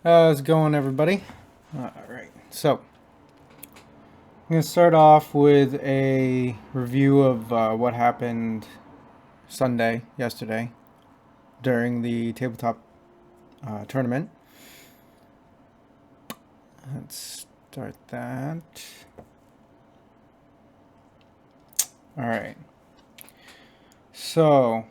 How's it going, everybody? Alright, so I'm going to start off with a review of what happened yesterday, during the tabletop tournament. Let's start that. Alright, so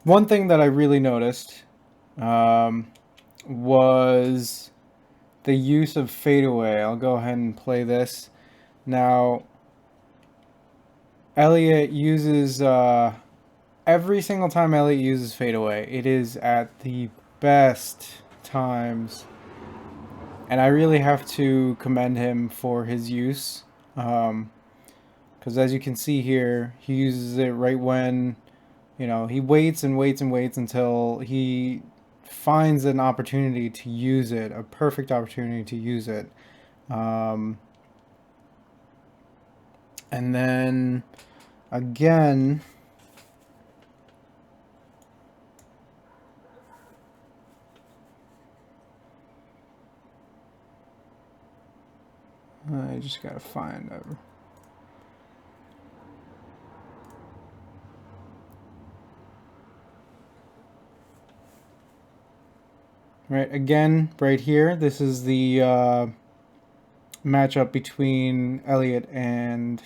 one thing that I really noticed was the use of fadeaway. I'll go ahead and play this. Now, Elliot uses, every single time Elliot uses fadeaway, it is at the best times. And I really have to commend him for his use. Because as you can see here, he uses it right when, he waits and waits and waits until he finds an opportunity to use it, a perfect opportunity to use it. And then again, I just gotta find a right again right here. This is the matchup between Elliot and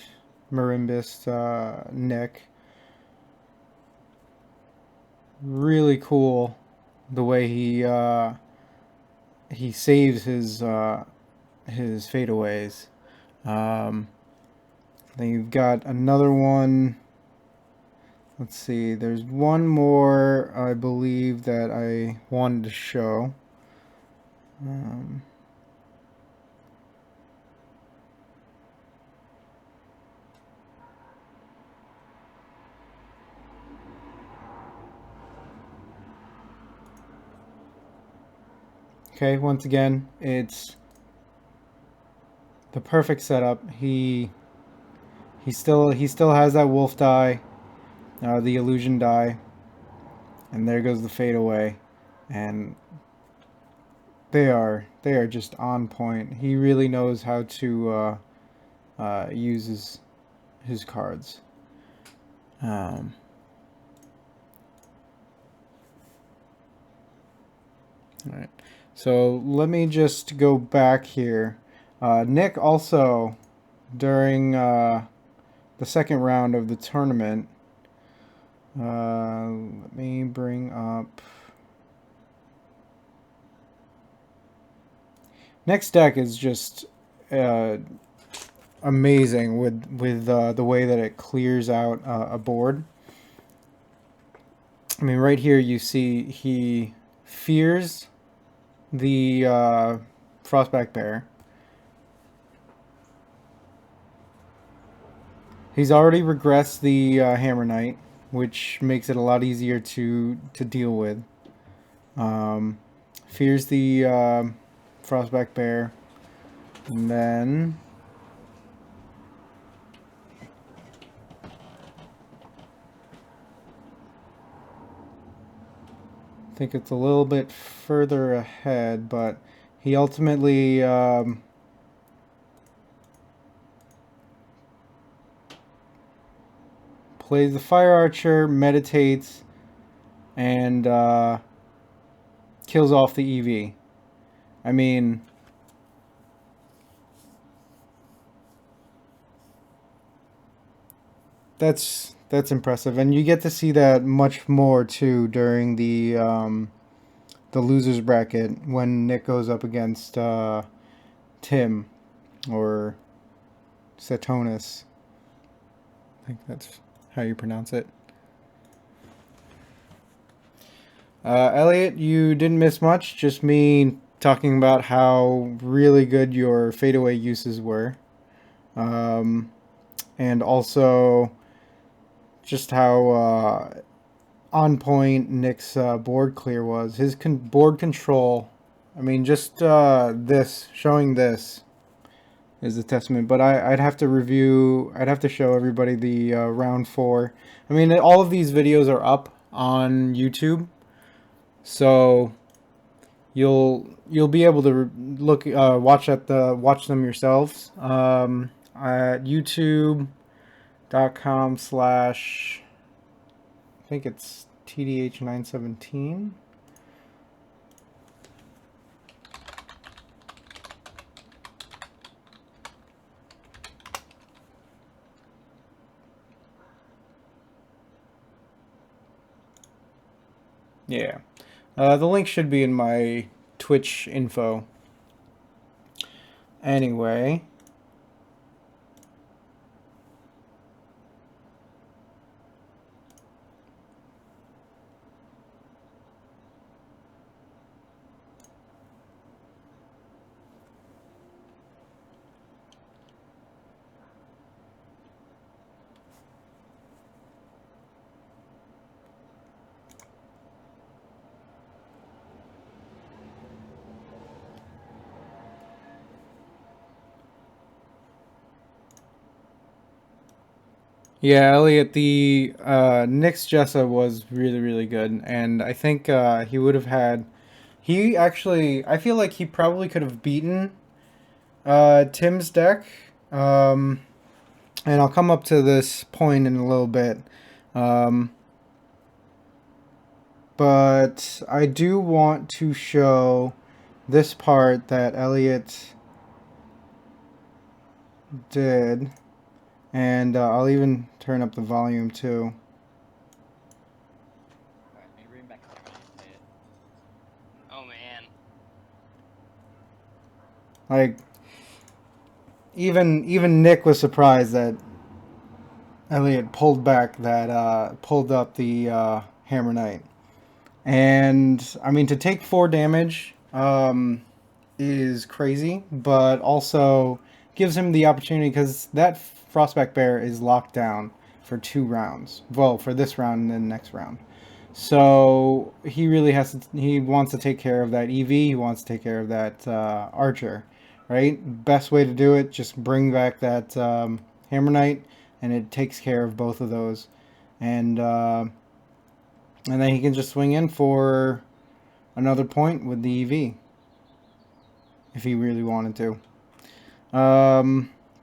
Marimbus Nick. Really cool the way he saves his fadeaways. Then you've got another one. Let's see, there's one more I believe that I wanted to show. Okay, once again, it's the perfect setup. He still has that wolf die, the illusion die, and there goes the fadeaway, and they are just on point. He really knows how to use his cards. All right, so let me just go back here. Nick also, during the second round of the tournament, let me bring up Nick's deck is just amazing with the way that it clears out a board. I mean, right here you see he fears the Frostback Bear. He's already regressed the Hammer Knight, which makes it a lot easier to deal with. Fears the Frostback Bear, and then I think it's a little bit further ahead, but he ultimately plays the Fire Archer, meditates, and kills off the EV. I mean, that's impressive, and you get to see that much more too during the losers bracket when Nick goes up against Tim or Setonis. I think that's how you pronounce it. Elliot, you didn't miss much. Just me talking about how really good your fadeaway uses were. And also just how on point Nick's board clear was. His board control, I mean, just showing this is a testament. But I'd have to review. I'd have to show everybody the round 4. I mean, all of these videos are up on YouTube, so you'll be able to look watch them yourselves at youtube.com/, I think it's TDH917. Yeah. The link should be in my Twitch info. Anyway. Yeah, Elliot, the Nick's Jessa was really, really good, and I think he would have had. He actually, I feel like he probably could have beaten Tim's deck. And I'll come up to this point in a little bit. But I do want to show this part that Elliot did. And I'll even turn up the volume too. Oh man. Like, even Nick was surprised that Elliot pulled up the Hammer Knight. And I mean, to take 4 damage is crazy, but also gives him the opportunity, because that Frostback Bear is locked down for 2 rounds. Well, for this round and then next round. So he really has to. He wants to take care of that EV. He wants to take care of that Archer, right? Best way to do it, just bring back that Hammer Knight, and it takes care of both of those, and then he can just swing in for another point with the EV if he really wanted to.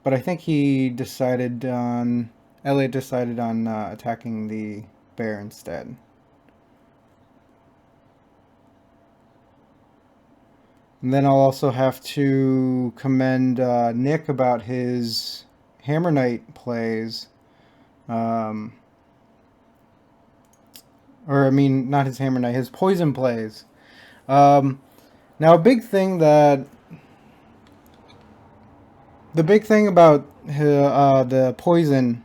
But I think Elliot decided on attacking the bear instead. And then I'll also have to commend Nick about his Hammer Knight plays. Or I mean, not his Hammer Knight, his poison plays. Now, the big thing about the poison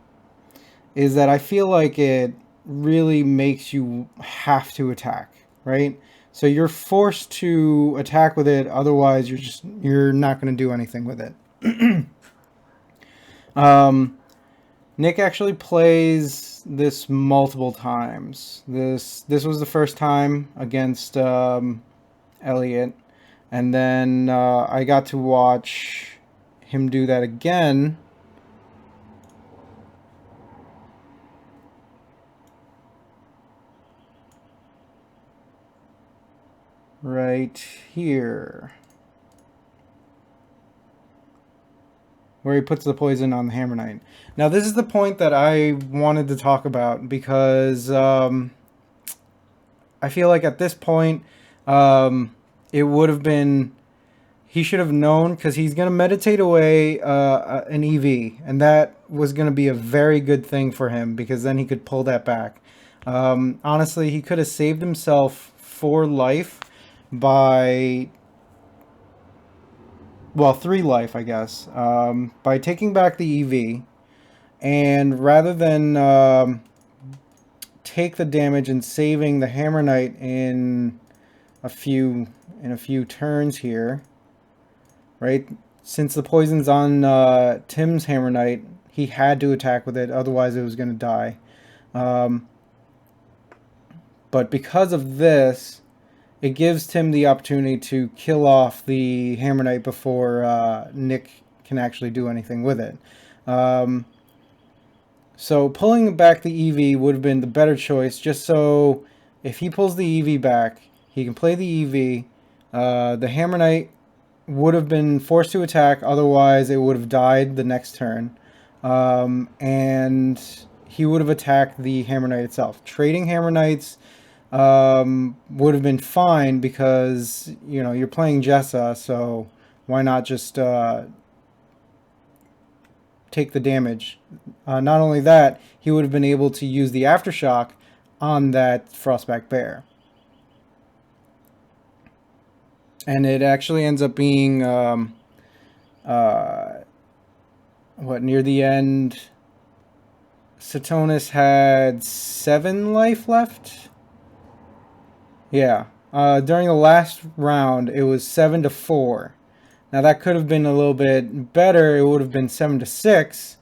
is that I feel like it really makes you have to attack, right? So you're forced to attack with it, otherwise you're not going to do anything with it. Nick actually plays this multiple times. This was the first time against Elliot, and then I got to watch him do that again right here, where he puts the poison on the Hammer Knight. Now, this is the point that I wanted to talk about, because I feel like at this point, it would have been, he should have known, because he's going to meditate away an EV, and that was going to be a very good thing for him, because then he could pull that back. Honestly, he could have saved himself 4 life by, well, 3 life, I guess, by taking back the EV, and rather than take the damage and saving the Hammer Knight in a few turns here, right? Since the poison's on Tim's Hammer Knight, he had to attack with it, otherwise it was going to die. But because of this, it gives Tim the opportunity to kill off the Hammer Knight before Nick can actually do anything with it. So pulling back the EV would have been the better choice, just so if he pulls the EV back, he can play the EV. The Hammer Knight would have been forced to attack, otherwise it would have died the next turn. And he would have attacked the Hammer Knight itself. Trading Hammer Knights would have been fine because, you know, you're playing Jessa, so why not just take the damage? Not only that, he would have been able to use the Aftershock on that Frostback Bear. And it actually ends up being, near the end, Satonis had 7 life left? Yeah. During the last round, it was 7-4. Now that could have been a little bit better. It would have been 7-6.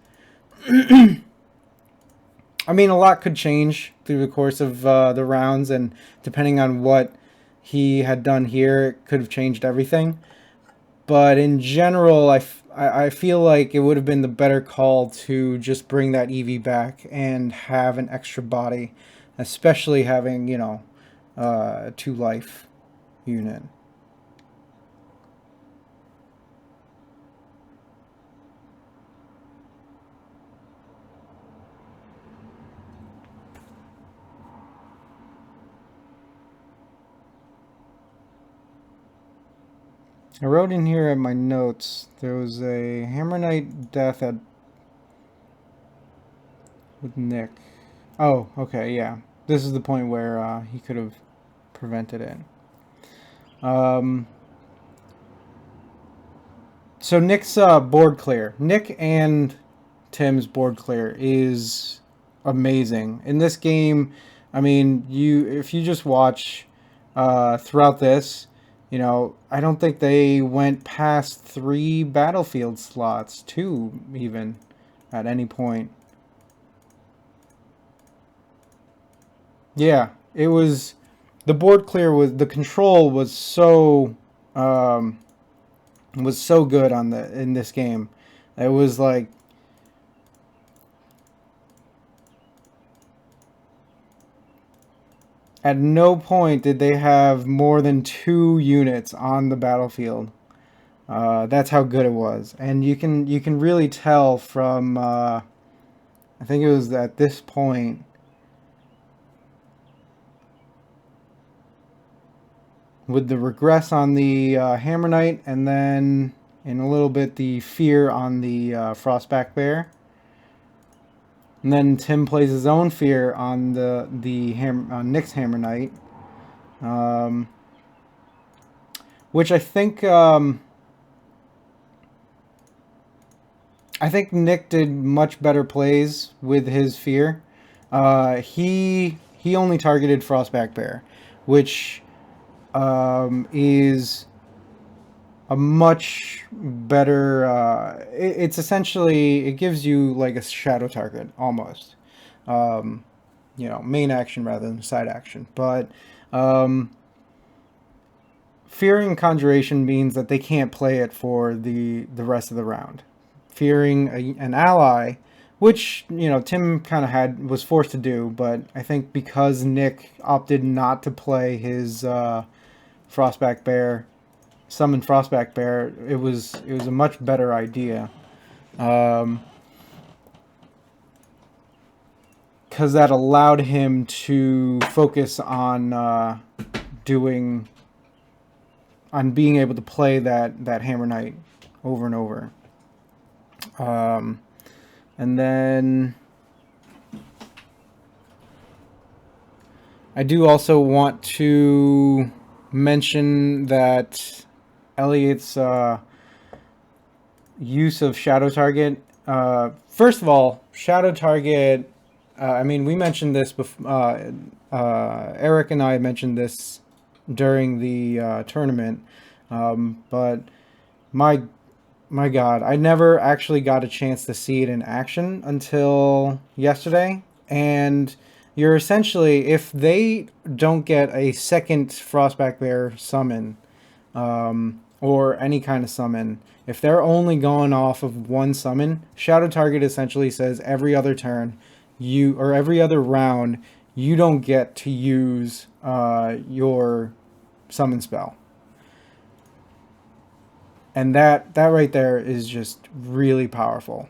I mean, a lot could change through the course of the rounds, and depending on what he had done here, it could have changed everything. But in general, I feel like it would have been the better call to just bring that EV back and have an extra body, especially having, you know, 2 life unit. I wrote in here in my notes, there was a Hammer Knight death with Nick. Oh, okay, yeah. This is the point where he could have prevented it. So Nick's board clear. Nick and Tim's board clear is amazing. In this game, I mean, if you just watch throughout this, you know, I don't think they went past 3 battlefield slots, 2 even, at any point. Yeah, it was, the board clear was, the control was so good in this game. It was like, at no point did they have more than 2 units on the battlefield. That's how good it was, and you can really tell from I think it was at this point with the regress on the Hammer Knight, and then in a little bit the fear on the Frostback Bear. And then Tim plays his own fear on Nick's Hammer Knight, which I think Nick did much better plays with his fear. He only targeted Frostback Bear, which is a much better, it's essentially, it gives you like a shadow target almost, you know, main action rather than side action. But fearing conjuration means that they can't play it for the rest of the round. Fearing an ally, which, you know, Tim kind of was forced to do, but I think because Nick opted not to play his Frostback Bear, summon Frostback Bear, it was a much better idea, because that allowed him to focus on being able to play that Hammer Knight over and over. And then I do also want to mention that Elliot's use of Shadow Target. First of all, Shadow Target, I mean, we mentioned this before. Erik and I mentioned this during the tournament, but my God, I never actually got a chance to see it in action until yesterday. And you're essentially, if they don't get a second Frostback Bear summon, or any kind of summon, if they're only going off of one summon, Shadow Target essentially says every other turn, or every other round, you don't get to use your summon spell. And that right there is just really powerful.